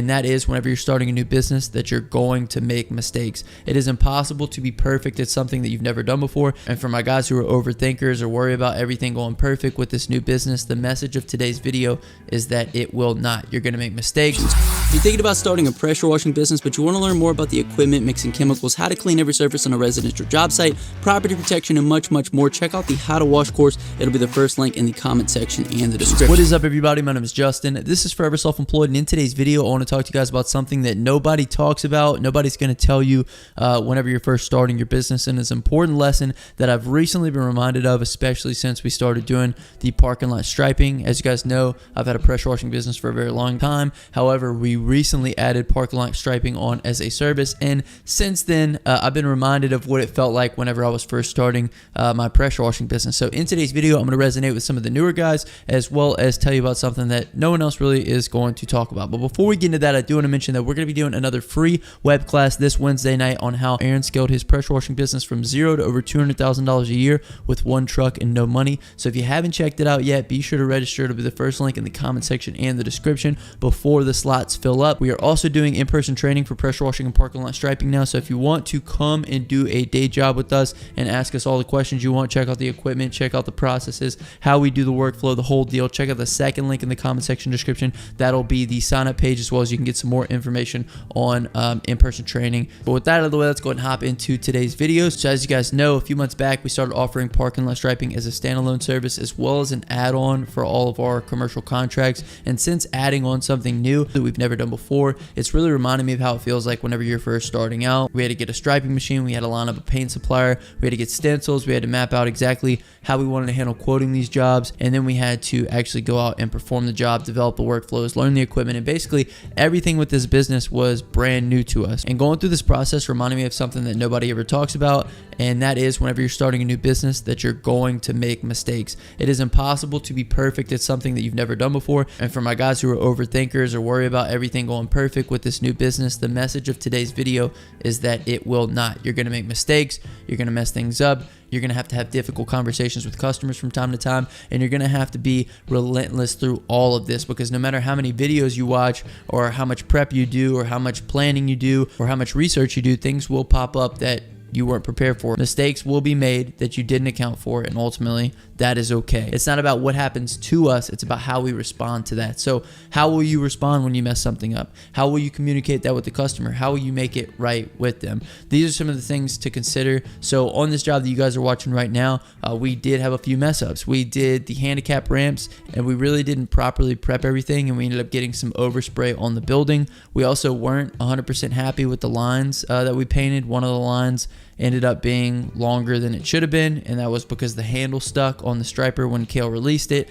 and that is whenever you're starting a new business that you're going to make mistakes. It is impossible to be perfect at something that you've never done before. And for my guys who are overthinkers or worry about everything going perfect with this new business, the message of today's video is that it will not. You're going to make mistakes. If you're thinking about starting a pressure washing business, but you want to learn more about the equipment, mixing chemicals, how to clean every surface on a residential job site, property protection, and much more, check out the How to Wash course. It'll be the first link in the comment section and the description. What is up, everybody? My name is Justin. This is Forever Self-Employed, and in today's video, I want to talk to you guys about something that nobody talks about. Nobody's going to tell you whenever you're first starting your business, and it's an important lesson that I've recently been reminded of, especially since we started doing the parking lot striping. As you guys know, I've had a pressure washing business for a very long time. However, we recently added parking lot striping on as a service, and since then, I've been reminded of what it felt like whenever I was first starting my pressure washing business. So in today's video, I'm going to resonate with some of the newer guys, as well as tell you about something that no one else really is going to talk about. But before we get into that, I do want to mention that we're going to be doing another free web class this Wednesday night on how Aaron scaled his pressure washing business from zero to over $200,000 a year with one truck and no money. So if you haven't checked it out yet, be sure to register. It'll be the first link in the comment section and the description before the slots fill up. We are also doing in-person training for pressure washing and parking lot striping now. So if you want to come and do a day job with us and ask us all the questions you want, check out the equipment, check out the processes, how we do the workflow, the whole deal, check out the second link in the comment section description. That'll be the sign up page, as well as you can get some more information on in-person training. But with that out of the way, let's go ahead and hop into today's video. So as you guys know, a few months back, we started offering parking lot striping as a standalone service, as well as an add-on for all of our commercial contracts. And since adding on something new that we've never done before, it's really reminding me of how it feels like whenever you're first starting out. We had to get a striping machine, we had to line up a paint supplier, we had to get stencils, we had to map out exactly how we wanted to handle quoting these jobs, and then we had to actually go out and perform the job, develop the workflows, learn the equipment, and basically everything with this business was brand new to us. And going through this process reminded me of something that nobody ever talks about, and that is whenever you're starting a new business that you're going to make mistakes. It is impossible to be perfect at something that you've never done before. And for my guys who are overthinkers or worry about everything going perfect with this new business, the message of today's video is that it will not. You're going to make mistakes, you're going to mess things up, you're going to have difficult conversations with customers from time to time, and you're going to have to be relentless through all of this, because no matter how many videos you watch or how much prep you do or how much planning you do or how much research you do, things will pop up that you weren't prepared for. Mistakes will be made that you didn't account for, and ultimately that is okay. It's not about what happens to us, it's about how we respond to that. So how will you respond when you mess something up? How will you communicate that with the customer? How will you make it right with them? These are some of the things to consider. So on this job that you guys are watching right now, we did have a few mess ups. We did the handicap ramps, and we really didn't properly prep everything, and we ended up getting some overspray on the building. We also weren't 100% happy with the lines that we painted. One of the lines ended up being longer than it should have been, and that was because the handle stuck on the striper when Kale released it.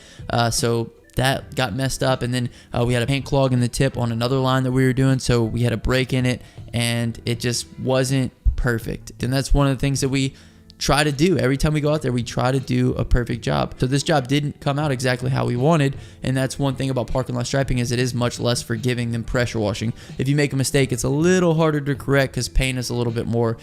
So that got messed up, and then we had a paint clog in the tip on another line that we were doing, so we had a break in it, and it just wasn't perfect. And that's one of the things that we try to do every time we go out there. We try to do a perfect job. So this job didn't come out exactly how we wanted, and that's one thing about parking lot striping, is it is much less forgiving than pressure washing. If you make a mistake, it's a little harder to correct because paint is a little bit more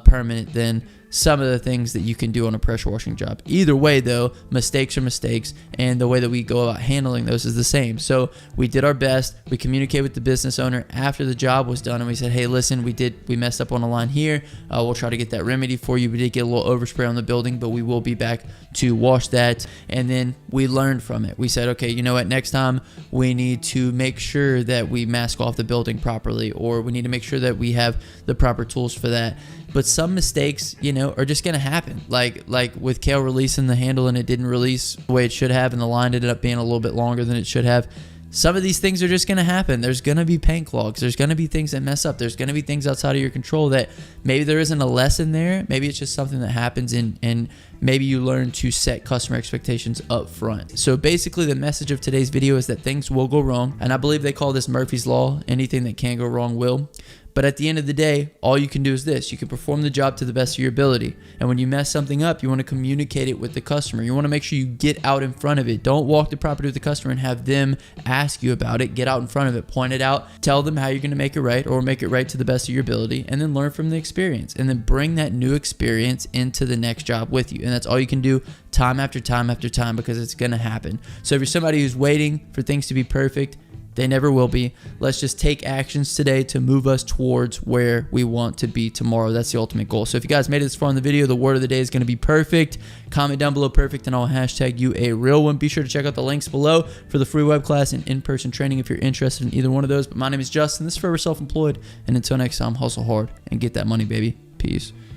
permanent than some of the things that you can do on a pressure washing job. Either way though, mistakes are mistakes, and the way that we go about handling those is the same. So we did our best. We communicated with the business owner after the job was done, and we said, hey, listen, we messed up on a line here. We'll try to get that remedy for you. We did get a little overspray on the building, but we will be back to wash that. And then we learned from it. We said, okay, you know what, next time we need to make sure that we mask off the building properly, or we need to make sure that we have the proper tools for that. But some mistakes, you know, are just going to happen. Like with Kale releasing the handle and it didn't release the way it should have, and the line ended up being a little bit longer than it should have. Some of these things are just going to happen. There's going to be paint clogs. There's going to be things that mess up. There's going to be things outside of your control that maybe there isn't a lesson there. Maybe it's just something that happens, and maybe you learn to set customer expectations up front. So basically the message of today's video is that things will go wrong. And I believe they call this Murphy's Law. Anything that can go wrong will. But at the end of the day, all you can do is this. You can perform the job to the best of your ability. And when you mess something up, you want to communicate it with the customer. You want to make sure you get out in front of it. Don't walk the property with the customer and have them ask you about it. Get out in front of it. Point it out. Tell them how you're going to make it right, or make it right to the best of your ability, and then learn from the experience. And then bring that new experience into the next job with you. And that's all you can do time after time after time, because it's going to happen. So if you're somebody who's waiting for things to be perfect, They never will be. Let's just take actions today to move us towards where we want to be tomorrow. That's the ultimate goal. So if you guys made it this far in the video, the word of the day is going to be perfect. Comment down below perfect and I'll hashtag you a real one. Be sure to check out the links below for the free web class and in-person training if you're interested in either one of those. But my name is Justin. This is Forever Self-Employed. And until next time, hustle hard and get that money, baby. Peace.